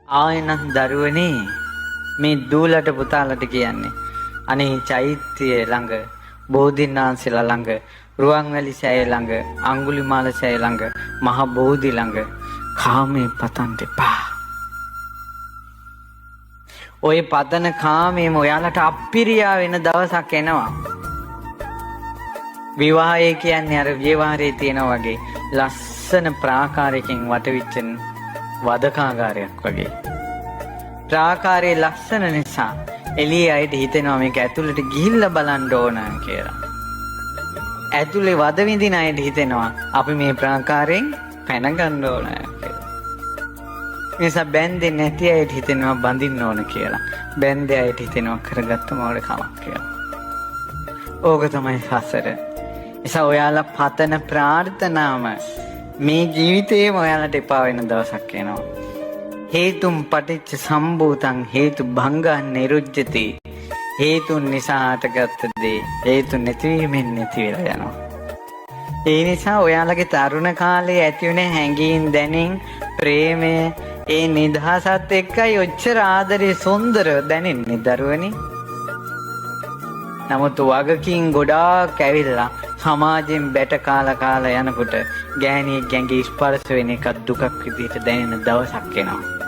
ආයෙනම් දරුවනේ මේ දූලට පුතාලට කියන්නේ අනේ චෛත්‍යය ළඟ බෝධීන් වහන්සේලා ළඟ රුවන්වැලි සෑය ළඟ අඟුලිමාල සෑය ළඟ මහ බෝධි ළඟ කාමේ පතන්න එපා. ඔය පතන කාමේම ඔයාලට අප්පිරියා වෙන දවසක් එනවා. විවාහය කියන්නේ අර ව්‍යවහාරයේ තියෙනා වගේ ලස්සන ප්‍රාකාරයකින් වටවිච්ච වදකාගාරයක් වගේ. ප්‍රාකාරයේ ලස්සන නිසා එළියේ අයට හිතෙනවා මේක ඇතුළට ගිහිල්ලා බලන්න ඕන කියලා. ඇතුලේ වද විඳින අයට හිතෙනවා අපි මේ ප්‍රාකාරයෙන් පැන ගන්න ඕන කියලා. නිසා බැන්දෙන්නේ නැති අයට හිතෙනවා බඳින්න ඕන කියලා. බැන්දේ අයට හිතෙනවා කරගත්තම ඕන කමක් කියලා. ඕක තමයි සසර. නිසා ඔයාලා පතන ප්‍රාර්ථනාම මේ ජීවිතේම ඔයාලට එපා වෙන දවසක් එනවා. හේතුම් පටිච්ච සම්භූතං හේතු භංගං නිරුජ්ජති. හේතුන් නිසා හටගත්ත දේ හේතු නැතිවීමෙන් නැති වෙලා යනවා. ඒ නිසා ඔයාලගේ තරුණ කාලේ ඇති වුණ හැඟීම් දැනින් ප්‍රේමය ඒ නිදහසත් එක්කයි ඔච්චර ආදරේ සොන්දර දැනෙන්නේ දරුවනි. නමුත් වගකින් ගොඩාක් ඇවිල්ලා සමාජයෙන් බැට කාලා යනකොට ගෑණියෙක් ගැඟේ ස්පර්ශ වෙන එක දුකක් විදිහට දැනෙන දවසක් එනවා.